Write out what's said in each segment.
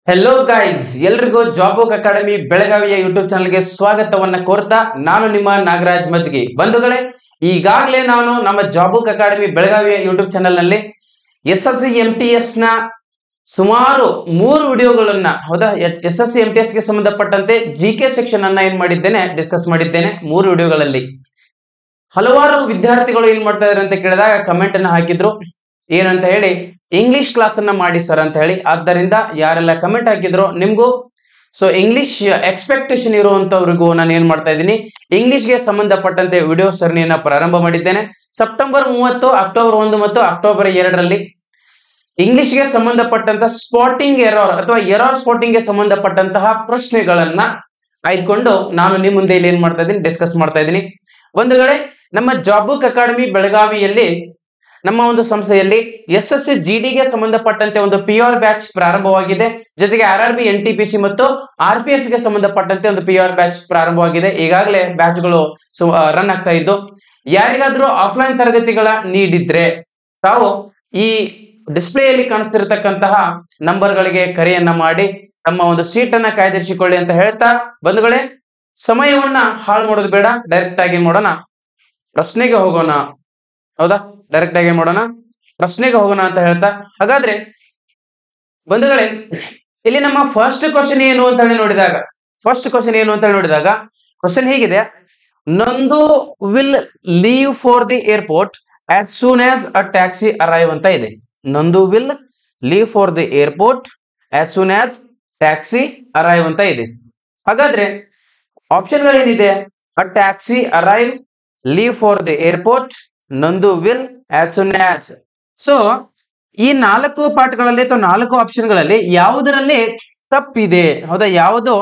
Hello guys, ಎಲ್ರಿಗೂ job work academy ಬೆಳಗಾವಿಯ YouTube ಚಾನಲ್ಗೆ ಸ್ವಾಗತವನ್ನ ಕೋರ್ತಾ ನಾನು ನಿಮ್ಮ ನಾಗರಾಜ್ ಮಜ್ಗಿ. ಬಂಧುಗಳೇ, ಈಗಾಗಲೇ ನಾನು ನಮ್ಮ ಜಾಬ್ ವರ್ಕ್ ಅಕಾಡೆಮಿ ಬೆಳಗಾವಿಯ ಯೂಟ್ಯೂಬ್ ಚಾನಲ್ ನಲ್ಲಿ SSC MTS ನ ಸುಮಾರು 3 ವಿಡಿಯೋಗಳನ್ನ SSC MTS ಗೆ ಸಂಬಂಧಪಟ್ಟಂತೆ GK ಸೆಕ್ಷನ್ ಅನ್ನ ಡಿಸ್ಕಸ್ ಮಾಡಿದ್ದೇನೆ. 3 ವಿಡಿಯೋಗಳಲ್ಲಿ ಹಲವಾರು ವಿದ್ಯಾರ್ಥಿಗಳು ಏನ್ ಮಾಡ್ತಾ ಇದಾರೆ ಅಂತ ಕೇಳಿದಾಗ ಕಮೆಂಟ್ ಅನ್ನ ಹಾಕಿದ್ರು, ಏನಂತ ಹೇಳಿ ಇಂಗ್ಲಿಷ್ ಕ್ಲಾಸ್ ಅನ್ನ ಮಾಡಿ ಸರ್ ಅಂತ ಹೇಳಿ. ಆದ್ದರಿಂದ ಯಾರೆಲ್ಲ ಕಮೆಂಟ್ ಹಾಕಿದ್ರು ನಿಮ್ಗೂ ಇಂಗ್ಲಿಷ್ ಎಕ್ಸ್ಪೆಕ್ಟೇಷನ್ ಇರುವಂತವ್ರಿಗೂ ನಾನು ಏನ್ ಮಾಡ್ತಾ ಇದ್ದೀನಿ, ಇಂಗ್ಲಿಷ್ಗೆ ಸಂಬಂಧಪಟ್ಟಂತೆ ವಿಡಿಯೋ ಸರಣಿಯನ್ನ ಪ್ರಾರಂಭ ಮಾಡಿದ್ದೇನೆ. ಸೆಪ್ಟೆಂಬರ್ 30, ಅಕ್ಟೋಬರ್ 1 ಮತ್ತು ಅಕ್ಟೋಬರ್ 2ರಲ್ಲಿ ಇಂಗ್ಲಿಷ್ಗೆ ಸಂಬಂಧಪಟ್ಟಂತಹ ಸ್ಪಾಟಿಂಗ್ ಎರರ್ ಅಥವಾ ಎರರ್ ಸ್ಪಾಟಿಂಗ್ ಗೆ ಸಂಬಂಧಪಟ್ಟಂತಹ ಪ್ರಶ್ನೆಗಳನ್ನ ಆಯ್ದುಕೊಂಡು ನಾನು ನಿಮ್ಮ ಮುಂದೆ ಇಲ್ಲಿ ಏನ್ ಮಾಡ್ತಾ ಇದ್ದೀನಿ, ಡಿಸ್ಕಸ್ ಮಾಡ್ತಾ ಇದ್ದೀನಿ. ಒಂದುಗಡೆ ನಮ್ಮ ಜಾಬ್ ವರ್ಕ್ ಅಕಾಡೆಮಿ ಬೆಳಗಾವಿಯಲ್ಲಿ ನಮ್ಮ ಒಂದು ಸಂಸ್ಥೆಯಲ್ಲಿ SSC GD ಗೆ ಸಂಬಂಧಪಟ್ಟಂತೆ ಒಂದು PR ಬ್ಯಾಚ್ ಪ್ರಾರಂಭವಾಗಿದೆ. ಜೊತೆಗೆ RRB NTPC ಮತ್ತು RPF ಗೆ ಸಂಬಂಧಪಟ್ಟಂತೆ ಒಂದು PR ಬ್ಯಾಚ್ ಪ್ರಾರಂಭವಾಗಿದೆ. ಈಗಾಗಲೇ ಬ್ಯಾಚ್ಗಳು ರನ್ ಆಗ್ತಾ ಇದ್ದು, ಯಾರಿಗಾದ್ರೂ ಆಫ್ಲೈನ್ ತರಗತಿಗಳ ನೀಡಿದ್ರೆ ತಾವು ಈ ಡಿಸ್ಪ್ಲೇಯಲ್ಲಿ ಕಾಣಿಸ್ತಿರತಕ್ಕಂತಹ ನಂಬರ್ಗಳಿಗೆ ಕರೆಯನ್ನ ಮಾಡಿ ತಮ್ಮ ಒಂದು ಸೀಟ್ ಅನ್ನ ಕಾಯ್ದಿರಿಸಿಕೊಳ್ಳಿ ಅಂತ ಹೇಳ್ತಾ, ಬಂಧುಗಳೇ ಸಮಯವನ್ನ ಹಾಳು ಮಾಡೋದು ಬೇಡ, ಡೈರೆಕ್ಟ್ ಆಗಿ ಮಾಡೋಣ, ಪ್ರಶ್ನೆಗೆ ಹೋಗೋಣ. ಹೌದಾ, ಡೈರೆಕ್ಟ್ ಆಗಿ ಮಾಡೋಣ, ಪ್ರಶ್ನೆಗೆ ಹೋಗೋಣ ಅಂತ ಹೇಳ್ತಾ, ಹಾಗಾದ್ರೆ ಬಂಧುಗಳೇ ಇಲ್ಲಿ ನಮ್ಮ ಫಸ್ಟ್ ಕ್ವಶನ್ ಏನು ಅಂತ ಹೇಳಿ ನೋಡಿದಾಗ ಕ್ವಶನ್ ಹೀಗಿದೆ: Nandu will leave for the airport as soon as a taxi arrive ಅಂತ ಇದೆ. Nandu will leave for the airport as soon as taxi arrive ಅಂತ ಇದೆ. ಹಾಗಾದ್ರೆ ಆಪ್ಷನ್ಗಳೇನಿದೆ? A taxi arrive, leave for the airport, Nandu will, as soon as. So ಈ 4 ಪಾಠಗಳಲ್ಲಿ ಅಥವಾ 4 ಆಪ್ಷನ್ಗಳಲ್ಲಿ ಯಾವುದರಲ್ಲಿ ತಪ್ಪಿದೆ, ಹೌದಾ, ಯಾವುದು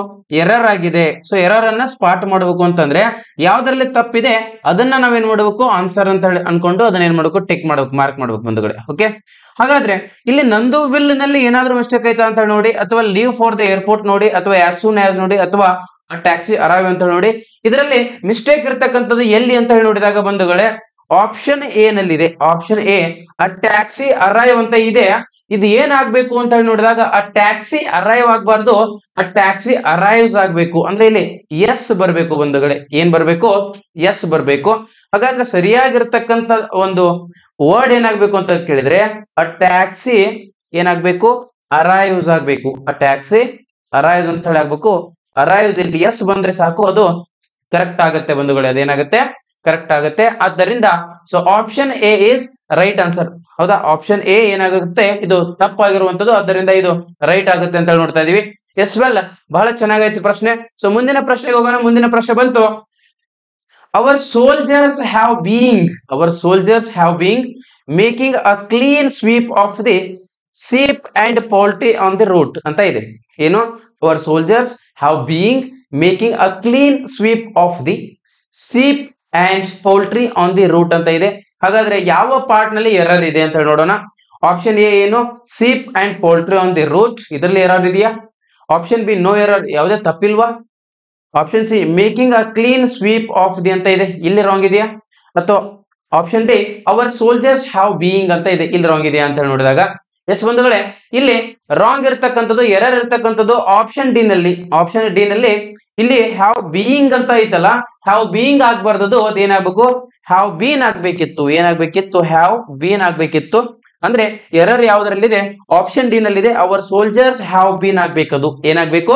ಎರರ್ ಆಗಿದೆ. ಸೊ ಎರರ್ ಅನ್ನ ಸ್ಪಾಟ್ ಮಾಡಬೇಕು ಅಂತಂದ್ರೆ ಯಾವ್ದ್ರಲ್ಲಿ ತಪ್ಪಿದೆ ಅದನ್ನ ನಾವೇನ್ ಮಾಡಬೇಕು, ಆನ್ಸರ್ ಅಂತ ಹೇಳಿ ಅನ್ಕೊಂಡು ಅದನ್ನ ಏನ್ ಮಾಡಬೇಕು, ಟಿಕ್ ಮಾಡಬೇಕು, ಮಾರ್ಕ್ ಮಾಡಬೇಕು ಬಂಧುಗಳೇ. ಓಕೆ, ಹಾಗಾದ್ರೆ ಇಲ್ಲಿ ನಂದು ವಿಲ್ ನಲ್ಲಿ ಏನಾದ್ರೂ ಮಿಸ್ಟೇಕ್ ಆಯ್ತಾ ಅಂತ ಹೇಳಿ ನೋಡಿ, ಅಥವಾ ಲೀವ್ ಫಾರ್ ದ ಏರ್ಪೋರ್ಟ್ ನೋಡಿ, ಅಥವಾ ಆಸ್ ಸೂನ್ ಆಸ್ ನೋಡಿ, ಅಥವಾ ಟ್ಯಾಕ್ಸಿ ಅರೈವ್ ಅಂತ ಹೇಳಿ ನೋಡಿ. ಇದರಲ್ಲಿ ಮಿಸ್ಟೇಕ್ ಇರ್ತಕ್ಕಂಥದ್ದು ಎಲ್ಲಿ ಅಂತ ಹೇಳಿ ನೋಡಿದಾಗ ಬಂಧುಗಳೇ, ಆಪ್ಷನ್ ಎ ನಲ್ಲಿದೆ. Option A a taxi arrive ಅಂತ ಇದೆ. ಇದು ಏನಾಗ್ಬೇಕು ಅಂತ ಹೇಳಿ ನೋಡಿದಾಗ ಆ ಟ್ಯಾಕ್ಸಿ ಅರೈವ್ ಆಗ್ಬಾರ್ದು, ಆ ಟ್ಯಾಕ್ಸಿ ಅರೈವ್ಸ್ ಆಗ್ಬೇಕು. ಅಂದ್ರೆ ಇಲ್ಲಿ ಎಸ್ ಬರ್ಬೇಕು ಬಂಧುಗಳೇ. ಏನ್ ಬರ್ಬೇಕು? ಎಸ್ ಬರ್ಬೇಕು. ಹಾಗಾದ್ರೆ ಸರಿಯಾಗಿರ್ತಕ್ಕಂಥ ಒಂದು ವರ್ಡ್ ಏನಾಗ್ಬೇಕು ಅಂತ ಕೇಳಿದ್ರೆ ಆ ಟ್ಯಾಕ್ಸಿ ಏನಾಗ್ಬೇಕು, ಅರೈವ್ಸ್ ಆಗ್ಬೇಕು. ಆ ಟ್ಯಾಕ್ಸಿ ಅರೈವ್ಸ್ ಅಂತ ಹೇಳಿ ಆಗ್ಬೇಕು. ಅರೈವ್ಸ್ ಇಲ್ಲಿ ಎಸ್ ಬಂದ್ರೆ ಸಾಕು, ಅದು ಕರೆಕ್ಟ್ ಆಗುತ್ತೆ ಬಂಧುಗಳೇ. ಅದೇನಾಗುತ್ತೆ, ಕರೆಕ್ಟ್ ಆಗುತ್ತೆ. ಆದ್ದರಿಂದ so option A is right answer. ಹೌದಾ, ಆಪ್ಷನ್ ಎ ಏನಾಗುತ್ತೆ, ಇದು ತಪ್ಪಾಗಿರುವಂತದ್ದು. ಆದ್ದರಿಂದ ಇದು ರೈಟ್ ಆಗುತ್ತೆ ಅಂತ ಹೇಳಿ ನೋಡ್ತಾ ಇದೀವಿ. ಎಸ್ ವೆಲ್, ಬಹಳ ಚೆನ್ನಾಗೈತಿ ಪ್ರಶ್ನೆ. ಸೊ ಮುಂದಿನ ಪ್ರಶ್ನೆಗೆ ಹೋಗೋಣ. ಮುಂದಿನ ಪ್ರಶ್ನೆ ಬಂತು: our soldiers have been making a clean sweep of the sheep and poultry on the route ಅಂತ ಇದೆ. ಏನು? our soldiers have been making a clean sweep of the sheep and poultry on the route ಅಂತ ಇದೆ. ಹಾಗಾದ್ರೆ ಯಾವ part ನಲ್ಲಿ error ಇದೆ ಅಂತ ಹೇಳಿ ನೋಡೋಣ. ಆಪ್ಷನ್ ಎ ಏನು, sheep and poultry on the route, ಇದರಲ್ಲಿ ಎರರ್ ಇದೆಯಾ? ಆಪ್ಷನ್ ಬಿ ನೋ ಎರರ್, ಯಾವುದೇ ತಪ್ಪಿಲ್ವಾ? Option C making a clean sweep of the ಅಂತ ಇದೆ, ಇಲ್ಲಿ ರಾಂಗ್ ಇದೆಯಾ? ಅಥವಾ option D our soldiers have being ಅಂತ ಇದೆ, ಇಲ್ಲಿ ರಾಂಗ್ ಇದೆಯಾ ಅಂತ ಹೇಳಿ ನೋಡಿದಾಗ ಎಸ್ ಬಂಧುಗಳೇ, ಇಲ್ಲಿ ರಾಂಗ್ ಇರ್ತಕ್ಕಂಥದ್ದು, ಎರರ್ ಇರ್ತಕ್ಕಂಥದ್ದು ಆಪ್ಷನ್ ಡಿ ನಲ್ಲಿ. ಆಪ್ಷನ್ ಡಿ ನಲ್ಲಿ ಇಲ್ಲಿ ಹ್ಯಾವ್ ಬೀಯಿಂಗ್ ಅಂತ ಐತಲ್ಲ, ಹ್ಯಾವ್ ಬೀಯಿಂಗ್ ಆಗ್ಬಾರ್ದು, ಅದೇನಾಗಬೇಕು, ಹ್ಯಾವ್ ಬೀನ್ ಆಗ್ಬೇಕಿತ್ತು. ಏನಾಗ್ಬೇಕಿತ್ತು? ಹ್ಯಾವ್ ಬೀನ್ ಆಗ್ಬೇಕಿತ್ತು. ಅಂದ್ರೆ ಎರರ್ ಯಾವ್ದ್ರಲ್ಲಿದೆ? ಆಪ್ಷನ್ ಡಿ ನಲ್ಲಿದೆ. ಅವರ್ ಸೋಲ್ಜರ್ಸ್ ಹ್ಯಾವ್ ಬೀನ್ ಆಗ್ಬೇಕದು. ಏನಾಗ್ಬೇಕು?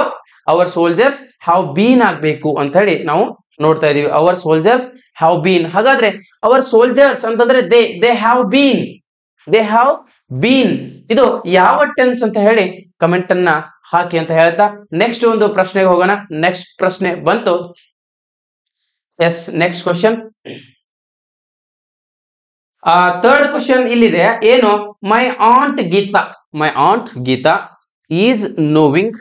ಅವರ್ ಸೋಲ್ಜರ್ಸ್ ಹ್ಯಾವ್ ಬೀನ್ ಆಗ್ಬೇಕು ಅಂತ ಹೇಳಿ ನಾವು ನೋಡ್ತಾ ಇದೀವಿ. Our soldiers have been. ಹಾಗಾದ್ರೆ ಅವರ್ ಸೋಲ್ಜರ್ಸ್ ಅಂತಂದ್ರೆ ದೇ ಹ್ಯಾವ್ ಬೀನ್. ಇದು ಯಾವ ಟೆನ್ಸ್ ಅಂತ ಹೇಳಿ ಕಮೆಂಟ್ ಅನ್ನ ಹಾಕಿ ಅಂತ ಹೇಳ್ತಾ ನೆಕ್ಸ್ಟ್ ಒಂದು ಪ್ರಶ್ನೆಗೆ ಹೋಗೋಣ. ನೆಕ್ಸ್ಟ್ ಪ್ರಶ್ನೆ ಬಂತು. Yes, next question, third question ಇಲ್ಲಿದೆ. ಏನು? My aunt Geeta is knowing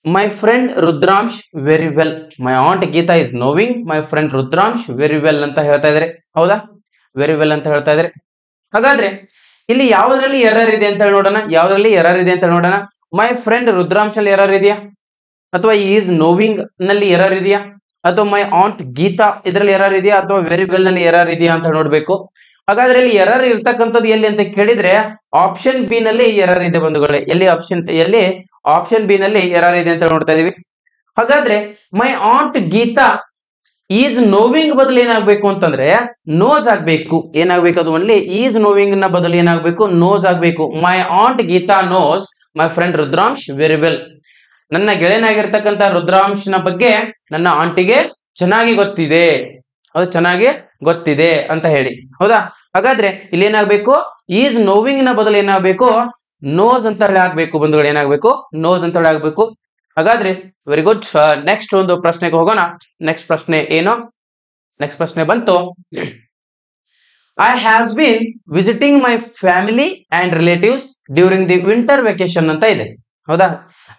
my friend Rudransh very well. My aunt Geeta is knowing my friend Rudransh very well ಅಂತ ಹೇಳ್ತಾ ಇದ್ದಾರೆ. ಹೌದಾ, ವೆರಿ ವೆಲ್ ಅಂತ ಹೇಳ್ತಾ ಇದ್ದಾರೆ. ಹಾಗಾದ್ರೆ ಇಲ್ಲಿ ಯಾವ್ದ್ರಲ್ಲಿ ಎರರ್ ಇದೆ ಅಂತ ಹೇಳಿ ನೋಡೋಣ. ಯಾವ್ದ್ರಲ್ಲಿ ಎರರ್ ಇದೆ ಅಂತ ನೋಡೋಣ. ಮೈ ಫ್ರೆಂಡ್ ರುದ್ರಾಂಶ್ ಅಲ್ಲಿ ಎರರ್ ಇದೆಯಾ? ಅಥವಾ ಈಸ್ ನೋವಿಂಗ್ ನಲ್ಲಿ ಎರರ್ ಇದೆಯಾ? ಅಥವಾ ಮೈ ಆಂಟ್ ಗೀತಾ ಇದರಲ್ಲಿ ಎರರ್ ಇದೆಯಾ? ಅಥವಾ ವೆರಿ ವೆಲ್ ನಲ್ಲಿ ಎರರ್ ಇದೆಯಾ ಅಂತ ನೋಡ್ಬೇಕು. ಹಾಗಾದ್ರೆ ಇಲ್ಲಿ ಎರರ್ ಇರ್ತಕ್ಕಂಥದ್ದು ಎಲ್ಲಿ ಅಂತ ಕೇಳಿದ್ರೆ ಆಪ್ಷನ್ ಬಿ ನಲ್ಲಿ ಎರರ್ ಇದೆ ಬಂಧುಗಳೇ. ಎಲ್ಲಿ ಆಪ್ಷನ್ ಬಿ ನಲ್ಲಿ ಎರರ್ ಇದೆ ಅಂತ ನೋಡ್ತಾ ಇದೀವಿ. ಹಾಗಾದ್ರೆ ಮೈ ಆಂಟ್ ಗೀತಾ ಈಸ್ ನೋವಿಂಗ್ ಬದಲು ಏನಾಗ್ಬೇಕು ಅಂತಂದ್ರೆ ನೋಸ್ ಆಗ್ಬೇಕು. ಏನಾಗ್ಬೇಕು ಅದು ಒನ್ಲಿ ಈಸ್ ನೋವಿಂಗ್ ನ ಬದಲು ಏನಾಗ್ಬೇಕು ನೋಸ್ ಆಗ್ಬೇಕು. My aunt Geeta knows my friend Rudransh very well. ನನ್ನ ಗೆಳೆಯನಾಗಿರ್ತಕ್ಕಂಥ ರುದ್ರಾಂಶ್ನ ಬಗ್ಗೆ ನನ್ನ ಆಂಟಿಗೆ ಚೆನ್ನಾಗಿ ಗೊತ್ತಿದೆ, ಅದು ಚೆನ್ನಾಗಿ ಗೊತ್ತಿದೆ ಅಂತ ಹೇಳಿ. ಹೌದಾ? ಹಾಗಾದ್ರೆ ಇಲ್ಲಿ ಏನಾಗ್ಬೇಕು ಈಸ್ ನೋವಿಂಗ್ ನ ಬದಲು ಏನಾಗ್ಬೇಕು ನೋಸ್ ಅಂತ ಹೇಳಿ ಆಗ್ಬೇಕು ಬಂಧುಗಳು. ಏನಾಗ್ಬೇಕು ನೋಸ್ ಅಂತ ಹೇಳಿ ಆಗ್ಬೇಕು. ಹಾಗಾದ್ರೆ ವೆರಿ ಗುಡ್. ನೆಕ್ಸ್ಟ್ ಒಂದು ಪ್ರಶ್ನೆಗೆ ಹೋಗೋಣ. ನೆಕ್ಸ್ಟ್ ಪ್ರಶ್ನೆ ಏನು? ನೆಕ್ಸ್ಟ್ ಪ್ರಶ್ನೆ ಬಂತು, I has been visiting my family and relatives during the winter vacation ಅಂತ ಇದೆ. ಹೌದಾ?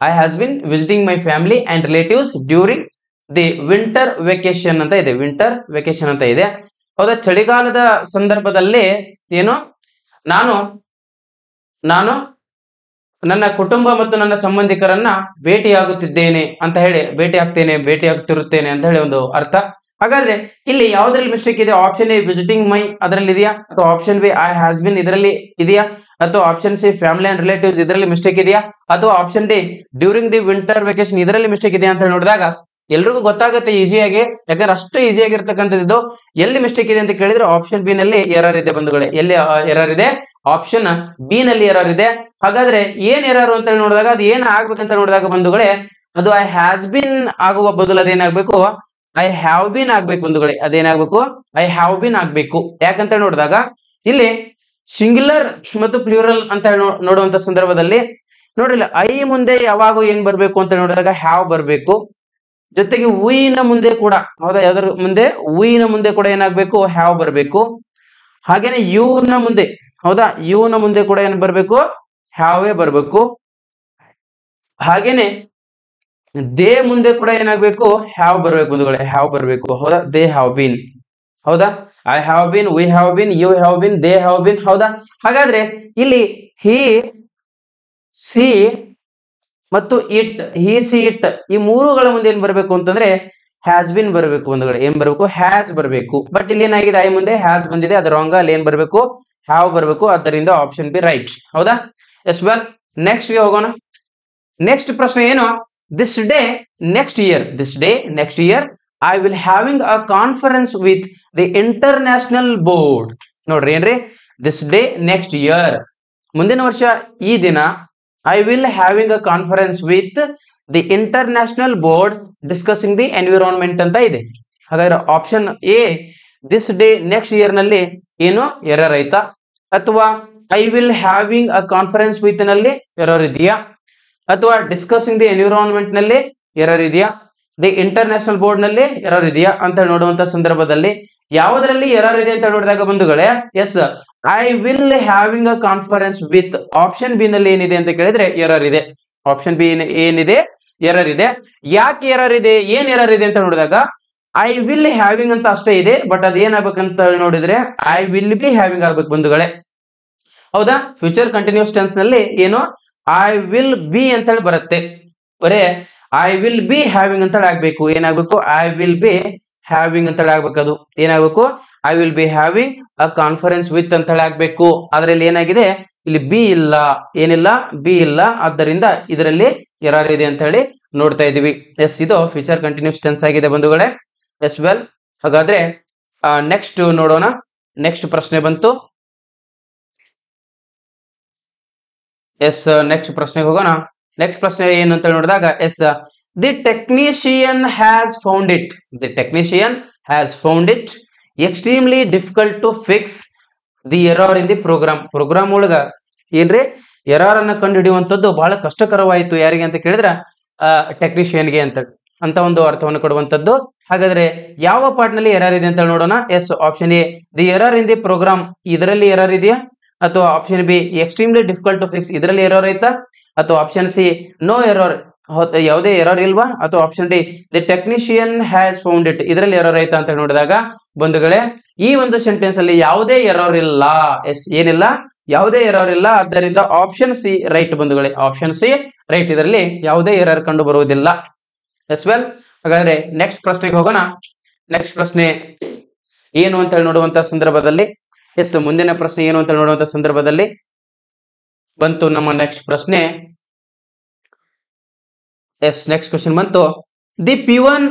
I has been visiting my family and relatives during the winter vacation ಅಂತ ಇದೆ. ವಿಂಟರ್ ವೆಕೇಶನ್ ಅಂತ ಇದೆ. ಹೌದಾ? ಚಳಿಗಾಲದ ಸಂದರ್ಭದಲ್ಲಿ ಏನು ನಾನು ನನ್ನ ಕುಟುಂಬ ಮತ್ತು ನನ್ನ ಸಂಬಂಧಿಕರನ್ನ ಭೇಟಿಯಾಗುತ್ತಿದ್ದೇನೆ ಅಂತ ಹೇಳಿ, ಭೇಟಿಯಾಗುತ್ತಿರುತ್ತೇನೆ ಅಂತ ಹೇಳಿ ಒಂದು ಅರ್ಥ. ಹಾಗಾದ್ರೆ ಇಲ್ಲಿ ಯಾವ್ದ್ರಲ್ಲಿ ಮಿಸ್ಟೇಕ್ ಇದೆ? ಆಪ್ಷನ್ ಎ ವಿಸಿಟಿಂಗ್ ಮೈ ಅದರಲ್ಲಿ ಇದೆಯಾ, ಅಥವಾ option B I has been ಇದರಲ್ಲಿ ಇದೆಯಾ, ಅಥವಾ option C family and relatives ಇದರಲ್ಲಿ ಮಿಸ್ಟೇಕ್ ಇದೆಯಾ, ಅಥವಾ option D during the winter vacation ಇದರಲ್ಲಿ ಮಿಸ್ಟೇಕ್ ಇದೆಯಾ ಅಂತ ಹೇಳಿ ನೋಡಿದಾಗ ಎಲ್ರಿಗೂ ಗೊತ್ತಾಗುತ್ತೆ ಈಸಿಯಾಗಿ. ಯಾಕಂದ್ರೆ ಅಷ್ಟು ಈಸಿಯಾಗಿರ್ತಕ್ಕಂಥದ್ದು. ಎಲ್ಲಿ ಮಿಸ್ಟೇಕ್ ಇದೆ ಅಂತ ಕೇಳಿದ್ರೆ ಆಪ್ಷನ್ ಬಿ ನಲ್ಲಿ ಎರರ್ ಇದೆ ಬಂಧುಗಳೇ. ಎಲ್ಲಿ ಎರರ್ ಇದೆ? ಆಪ್ಷನ್ ಬಿ ನಲ್ಲಿ ಎರರ್ ಇದೆ. ಹಾಗಾದ್ರೆ ಏನ್ ಎರರ್ ಅಂತ ಹೇಳಿ ನೋಡಿದಾಗ ಅದು ಏನ್ ಆಗ್ಬೇಕಂತ ನೋಡಿದಾಗ ಬಂಧುಗಳೇ ಅದು ಐ ಹ್ಯಾಸ್ ಬಿನ್ ಆಗುವ ಬದಲು ಅದೇನಾಗ್ಬೇಕು ಐ ಹ್ಯಾವ್ ಬಿನ್ ಆಗ್ಬೇಕು ಬಂಧುಗಳೇ. ಅದೇನಾಗ್ಬೇಕು ಐ ಹ್ಯಾವ್ ಬಿನ್ ಆಗ್ಬೇಕು. ಯಾಕಂತ ನೋಡಿದಾಗ ಇಲ್ಲಿ ಸಿಂಗ್ಯುಲರ್ ಮತ್ತು ಪ್ಲೂರಲ್ ಅಂತ ಹೇಳಿ ನೋಡುವಂತ ಸಂದರ್ಭದಲ್ಲಿ ನೋಡಿಲ್ಲ ಐ ಮುಂದೆ ಯಾವಾಗ ಏನ್ ಬರ್ಬೇಕು ಅಂತ ನೋಡಿದಾಗ ಹ್ಯಾವ್ ಬರ್ಬೇಕು. ಜೊತೆಗೆ ಉಯಿನ ಮುಂದೆ ಕೂಡ, ಹೌದಾ, ಯಾವ್ದ್ರ ಮುಂದೆ ಉಯಿನ ಮುಂದೆ ಕೂಡ ಏನಾಗ್ಬೇಕು ಹ್ಯಾವ್ ಬರ್ಬೇಕು. ಹಾಗೇನೆ ಯು ನ ಮುಂದೆ, ಹೌದಾ, ಯು ನ ಮುಂದೆ ಕೂಡ ಏನ್ ಬರ್ಬೇಕು ಹ್ಯಾವೇ ಬರ್ಬೇಕು. ಹಾಗೇನೆ ದೇ ಮುಂದೆ ಕೂಡ ಏನಾಗ್ಬೇಕು ಹ್ಯಾವ್ ಬರ್ಬೇಕು ಬಂಧುಗಳೇ, ಹ್ಯಾವ್ ಬರ್ಬೇಕು. ಹೌದಾ? They have been. ಹೌದಾ? I have been, we have been, you have been, they have been. ಹೌದಾ? ಹಾಗಾದ್ರೆ ಇಲ್ಲಿ ಹಿ, ಸಿ ಮತ್ತು ಇಟ್, ಹಿ ಸಿ ಇಟ್ ಈ ಮೂರುಗಳ ಮುಂದೆ ಏನ್ ಬರ್ಬೇಕು ಅಂತಂದ್ರೆ ಹ್ಯಾಸ್ ಬಿನ್ ಬರ್ಬೇಕು ಬಂಧುಗಳೇ. ಏನ್ ಬರ್ಬೇಕು ಹ್ಯಾಸ್ ಬರ್ಬೇಕು. ಬಟ್ ಇಲ್ಲಿ ಏನಾಗಿದೆ ಐ ಮುಂದೆ ಹ್ಯಾಸ್ ಬಂದಿದೆ, ಅದು ರಾಂಗ್. ಅಲ್ಲಿ ಏನ್ ಬರ್ಬೇಕು ಹ್ಯಾವ್ ಬರ್ಬೇಕು. ಆದ್ದರಿಂದ ಆಪ್ಷನ್ ಬಿ ರೈಟ್. ಹೌದಾ? Yes well. ನೆಕ್ಸ್ಟ್ ಗೆ ಹೋಗೋಣ. ನೆಕ್ಸ್ಟ್ ಪ್ರಶ್ನೆ ಏನು? This day next year I will having a conference with the international board. ನೋಡ್ರಿ ಏನ್ರಿ ದಿಸ್ ಡೇ ನೆಕ್ಸ್ಟ್ ಇಯರ್, ಮುಂದಿನ ವರ್ಷ ಈ ದಿನ I will having a conference with the international board discussing the environment ಅಂತ ಇದೆ. ಹಾಗಾದ್ರೆ option A this day next year ನಲ್ಲಿ ಏನು ಎರರ್ ಆಯ್ತಾ, ಅಥವಾ I will having a conference with ನಲ್ಲಿ ಎರರ್ ಇದೆಯಾ, ಅಥವಾ ಡಿಸ್ಕಸಿಂಗ್ ದಿ ಎನ್ವಿರಾನ್ಮೆಂಟ್ ನಲ್ಲಿ ಎರರ್ ಇದೆಯಾ, ದಿ ಇಂಟರ್ನ್ಯಾಷನಲ್ ಬೋರ್ಡ್ ನಲ್ಲಿ ಎರರ್ ಇದೆಯಾ ಅಂತ ನೋಡುವಂತ ಸಂದರ್ಭದಲ್ಲಿ ಯಾವುದರಲ್ಲಿ ಎರರ್ ಇದೆ ಅಂತ ನೋಡಿದಾಗ ಬಂಧುಗಳೇ yes I will having a conference with option B ನಲ್ಲಿ ಏನಿದೆ ಅಂತ ಕೇಳಿದ್ರೆ ಎರರ್ ಇದೆ. ಆಪ್ಷನ್ ಬಿ ಏನಿದೆ ಎರರ್ ಇದೆ. ಯಾಕೆ ಎರರ್ ಇದೆ, ಏನ್ ಎರರ್ ಇದೆ ಅಂತ ನೋಡಿದಾಗ ಐ ವಿಲ್ ಹ್ಯಾವಿಂಗ್ ಅಂತ ಅಷ್ಟೇ ಇದೆ. ಬಟ್ ಅದ್ ಏನಾಗ್ಬೇಕಂತ ನೋಡಿದ್ರೆ ಐ ವಿಲ್ ಬಿ ಹ್ಯಾವಿಂಗ್ ಆಗ್ಬೇಕು ಬಂಧುಗಳೇ. ಹೌದಾ? ಫ್ಯೂಚರ್ ಕಂಟಿನ್ಯೂಸ್ ಟೆನ್ಸ್ ನಲ್ಲಿ ಏನು ಐ ವಿಲ್ ಬಿ ಅಂತ ಹೇಳಿ ಬರುತ್ತೆ. ಬರೇ ಐ ವಿಲ್ ಬಿ ಹ್ಯಾವಿಂಗ್ ಅಂತ ಹೇಳಿ ಆಗ್ಬೇಕು. ಏನಾಗ್ಬೇಕು ಐ ವಿಲ್ ಬಿ ಹ್ಯಾವಿಂಗ್ ಅಂತ ಹೇಳಿ ಆಗ್ಬೇಕು. ಅದು ಏನಾಗ್ಬೇಕು I will be having a conference with ಅಂತ ಹೇಳಿ ಆಗ್ಬೇಕು. ಅದ್ರಲ್ಲಿ ಏನಾಗಿದೆ ಇಲ್ಲಿ ಬಿ ಇಲ್ಲ, ಏನಿಲ್ಲ ಬಿ ಇಲ್ಲ. ಆದ್ದರಿಂದ ಇದರಲ್ಲಿ ಎರರ್ ಇದೆ ಅಂತ ಹೇಳಿ ನೋಡ್ತಾ ಇದೀವಿ. ಎಸ್, ಇದು ಫ್ಯೂಚರ್ ಕಂಟಿನ್ಯೂಸ್ ಟೆನ್ಸ್ ಆಗಿದೆ ಬಂಧುಗಳೇ. Yes well. ಹಾಗಾದ್ರೆ ನೆಕ್ಸ್ಟ್ ನೋಡೋಣ. ನೆಕ್ಸ್ಟ್ ಪ್ರಶ್ನೆ ಬಂತು. ಎಸ್, ನೆಕ್ಸ್ಟ್ ಪ್ರಶ್ನೆಗೆ ಹೋಗೋಣ. ನೆಕ್ಸ್ಟ್ ಪ್ರಶ್ನೆ ಏನು ಅಂತ ನೋಡಿದಾಗ yes the technician has found it extremely difficult to fix the error in the program ಒಳಗ ಏನ್ರಿ ಎರರ್ ಅನ್ನ ಕಂಡು ಹಿಡಿಯುವಂತದ್ದು ಬಹಳ ಕಷ್ಟಕರವಾಯಿತು. ಯಾರಿಗೆ ಅಂತ ಕೇಳಿದ್ರೆ ಟೆಕ್ನಿಷಿಯನ್ಗೆ ಅಂತ ಒಂದು ಅರ್ಥವನ್ನು ಕೊಡುವಂತದ್ದು. ಹಾಗಾದ್ರೆ ಯಾವ ಪಾರ್ಟ್ ನಲ್ಲಿ ಎರರ್ ಇದೆ ಅಂತ ನೋಡೋಣ. Yes, option A the error in the program ಇದರಲ್ಲಿ ಎರರ್ ಇದೆಯಾ, ಅಥವಾ option B extremely difficult to fix ಇದರಲ್ಲಿ ಎರರ್ ಆಯ್ತಾ, ಅಥವಾ ಆಪ್ಷನ್ ಸಿ ನೋ ಎರರ್ ಯಾವುದೇ ಎರರ್ ಇಲ್ವಾ, ಅಥವಾ option D the technician has found it ಇದರಲ್ಲಿ ಎರರ್ ಆಯ್ತಾ ಅಂತ ನೋಡಿದಾಗ ಬಂಧುಗಳೇ ಈ ಒಂದು ಸೆಂಟೆನ್ಸ್ ಅಲ್ಲಿ ಯಾವುದೇ ಎರರ್ ಇಲ್ಲ. ಎಸ್, ಏನಿಲ್ಲ, ಯಾವುದೇ ಎರರ್ ಇಲ್ಲ. ಆದ್ದರಿಂದ ಆಪ್ಷನ್ ಸಿ ರೈಟ್ ಬಂಧುಗಳೇ. Option C right. ಇದರಲ್ಲಿ ಯಾವುದೇ ಎರರ್ ಕಂಡು ಬರುವುದಿಲ್ಲ. S well. ಹಾಗಾದ್ರೆ ನೆಕ್ಸ್ಟ್ ಪ್ರಶ್ನೆಗೆ ಹೋಗೋಣ. ನೆಕ್ಸ್ಟ್ ಪ್ರಶ್ನೆ ಏನು ಅಂತ ಹೇಳಿ ನೋಡುವಂತ ಸಂದರ್ಭದಲ್ಲಿ ಎಸ್, ಮುಂದಿನ ಪ್ರಶ್ನೆ ಏನು ಅಂತ ನೋಡುವಂತ ಸಂದರ್ಭದಲ್ಲಿ ಬಂತು ನಮ್ಮ ನೆಕ್ಸ್ಟ್ ಪ್ರಶ್ನೆ. ಎಸ್ ನೆಕ್ಸ್ಟ್ ಕ್ವಶನ್ ಬಂತು. The peon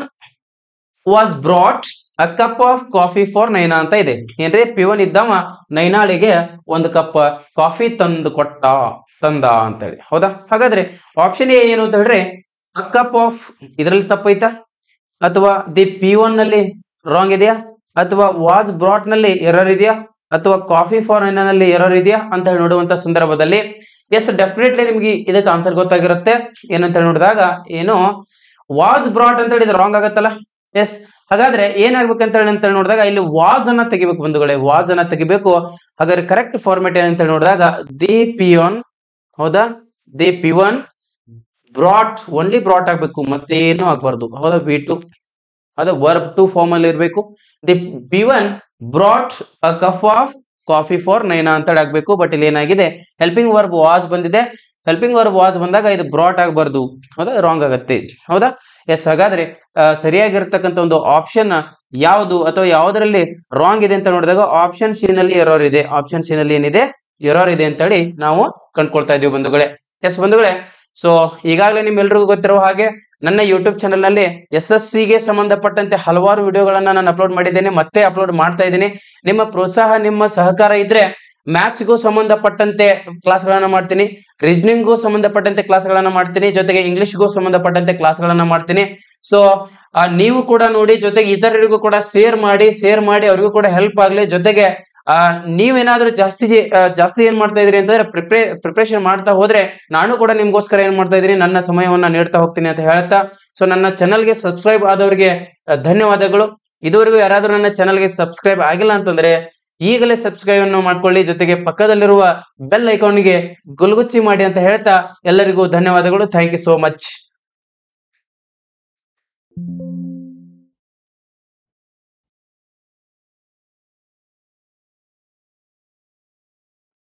was brought a cup of coffee for Naina ಅಂತ ಇದೆ. ಏನ್ರಿ ಪಿವನ್ ಇದ್ದವ ನೈನಾಳಿಗೆ ಒಂದು ಕಪ್ ಕಾಫಿ ತಂದ ಅಂತ ಹೇಳಿ. ಹೌದಾ? ಹಾಗಾದ್ರೆ ಆಪ್ಷನ್ ಎ ಏನು ಅಂತ ಹೇಳ್ರಿ ಅ ಕಪ್ ಆಫ್, ಇದರಲ್ಲಿ ತಪ್ಪೈತಾ ಅಥವಾ ದಿ ಪಿವನ್ ನಲ್ಲಿ ರಾಂಗ್ ಇದೆಯಾ ಅಥವಾ ವಾಸ್ ಬ್ರಾಟ್ ನಲ್ಲಿ ಎರರ್ ಇದೆಯಾ ಅಥವಾ ಕಾಫಿ ಫಾರ್ ನೈನಾ ನಲ್ಲಿ ಎರರ್ ಇದೆಯಾ ಅಂತ ಹೇಳಿ ನೋಡುವಂತ ಸಂದರ್ಭದಲ್ಲಿ ಎಸ್ ಡೆಫಿನೆಟ್ಲಿ ನಿಮ್ಗೆ ಇದಕ್ಕೆ ಆನ್ಸರ್ ಗೊತ್ತಾಗಿರುತ್ತೆ. ಏನಂತ ಹೇಳಿ ನೋಡಿದಾಗ ಏನು ವಾಸ್ ಬ್ರಾಟ್ ಅಂತ ಹೇಳಿದ್ರೆ ರಾಂಗ್ ಆಗತ್ತಲ್ಲ. ಎಸ್ ಹಾಗಾದ್ರೆ ಏನಾಗ್ಬೇಕಂತ ಹೇಳಿ ನೋಡಿದಾಗ ಇಲ್ಲಿ ವಾಸ್ ಅನ್ನ ತೆಗಿಬೇಕು ಬಂಧುಗಳೇ, ವಾಸ್ ಅನ್ನ ತೆಗಿಬೇಕು. ಹಾಗಾದ್ರೆ ಕರೆಕ್ಟ್ ಫಾರ್ಮೆಟ್ ಏನಂತ ಹೇಳಿ ನೋಡಿದಾಗ ದಿ ಪಿಯೋನ್, ಹೌದಾ, the peon brought, only brought ಆಗ್ಬೇಕು, ಮತ್ತೇನು ಆಗ್ಬಾರ್ದು. ಹೌದಾ? V2 ಅದು ವರ್ಬ್ ಟು ಫಾರ್ಮ್ ಅಲ್ಲಿ ಇರ್ಬೇಕು. The peon brought a cup of coffee for Naina ಅಂತ ಹೇಳಿ ಆಗ್ಬೇಕು. ಬಟ್ ಇಲ್ಲಿ ಏನಾಗಿದೆ ಹೆಲ್ಪಿಂಗ್ ವರ್ಬ್ ವಾಸ್ ಬಂದಿದೆ. ಹೆಲ್ಪಿಂಗ್ ವರ್ಬ್ ವಾಸ್ ಬಂದಾಗ ಇದು ಬ್ರಾಟ್ ಆಗಬಾರ್ದು. ಹೌದಾ? ರಾಂಗ್ ಆಗತ್ತೆ. ಹೌದಾ? ಎಸ್ ಹಾಗಾದ್ರೆ ಸರಿಯಾಗಿರ್ತಕ್ಕಂಥ ಒಂದು ಆಪ್ಷನ್ ಯಾವುದು ಅಥವಾ ಯಾವುದರಲ್ಲಿ ರಾಂಗ್ ಇದೆ ಅಂತ ನೋಡಿದಾಗ ಆಪ್ಷನ್ ಸಿ ನಲ್ಲಿ ಎರರ್ ಇದೆ. ಆಪ್ಷನ್ ಸಿ ನಲ್ಲಿ ಏನಿದೆ ಎರರ್ ಇದೆ ಅಂತ ಹೇಳಿ ನಾವು ಕಂಡ್ಕೊಳ್ತಾ ಇದೀವಿ ಬಂಧುಗಳೇ. ಎಸ್ ಬಂಧುಗಳೇ, ಸೊ ಈಗಾಗಲೇ ನಿಮ್ಮೆಲ್ರಿಗೂ ಗೊತ್ತಿರುವ ಹಾಗೆ ನನ್ನ ಯೂಟ್ಯೂಬ್ ಚಾನಲ್ ನಲ್ಲಿ SSC ಗೆ ಸಂಬಂಧಪಟ್ಟಂತೆ ಹಲವಾರು ವಿಡಿಯೋಗಳನ್ನ ನಾನು ಅಪ್ಲೋಡ್ ಮಾಡಿದ್ದೇನೆ, ಮತ್ತೆ ಅಪ್ಲೋಡ್ ಮಾಡ್ತಾ ಇದ್ದೀನಿ. ನಿಮ್ಮ ಪ್ರೋತ್ಸಾಹ, ನಿಮ್ಮ ಸಹಕಾರ ಇದ್ರೆ ಮ್ಯಾಥ್ಸ್ಗೂ ಸಂಬಂಧಪಟ್ಟಂತೆ ಕ್ಲಾಸ್ಗಳನ್ನ ಮಾಡ್ತೀನಿ, ರೀಸನಿಂಗ್ಗೂ ಸಂಬಂಧಪಟ್ಟಂತೆ ಕ್ಲಾಸ್ಗಳನ್ನ ಮಾಡ್ತೀನಿ, ಜೊತೆಗೆ ಇಂಗ್ಲಿಷ್ಗೂ ಸಂಬಂಧಪಟ್ಟಂತೆ ಕ್ಲಾಸ್ಗಳನ್ನ ಮಾಡ್ತೀನಿ. ಸೊ ನೀವು ಕೂಡ ನೋಡಿ, ಜೊತೆಗೆ ಇತರರಿಗೂ ಕೂಡ ಶೇರ್ ಮಾಡಿ ಅವ್ರಿಗೂ ಕೂಡ ಹೆಲ್ಪ್ ಆಗ್ಲಿ. ಜೊತೆಗೆ ನೀವೇನಾದ್ರೂ ಜಾಸ್ತಿ ಏನ್ ಮಾಡ್ತಾ ಇದ್ರಿ ಅಂತಂದ್ರೆ ಪ್ರಿಪರೇಷನ್ ಮಾಡ್ತಾ ಹೋದ್ರೆ ನಾನು ಕೂಡ ನಿಮ್ಗೋಸ್ಕರ ಏನ್ ಮಾಡ್ತಾ ಇದೀನಿ, ನನ್ನ ಸಮಯವನ್ನ ನೀಡ್ತಾ ಹೋಗ್ತೀನಿ ಅಂತ ಹೇಳ್ತಾ, ಸೊ ನನ್ನ ಚಾನಲ್ಗೆ ಸಬ್ಸ್ಕ್ರೈಬ್ ಆದವರಿಗೆ ಧನ್ಯವಾದಗಳು. ಇದುವರೆಗೂ ಯಾರಾದ್ರೂ ನನ್ನ ಚಾನಲ್ಗೆ ಸಬ್ಸ್ಕ್ರೈಬ್ ಆಗಿಲ್ಲ ಅಂತಂದ್ರೆ ಈಗಲೇ ಸಬ್ಸ್ಕ್ರೈಬ್ ಅನ್ನು ಮಾಡ್ಕೊಳ್ಳಿ, ಜೊತೆಗೆ ಪಕ್ಕದಲ್ಲಿರುವ ಬೆಲ್ ಐಕಾನ್ಗೆ ಗುಲ್ಗುಚ್ಚಿ ಮಾಡಿ ಅಂತ ಹೇಳ್ತಾ ಎಲ್ಲರಿಗೂ ಧನ್ಯವಾದಗಳು. Thank you so much.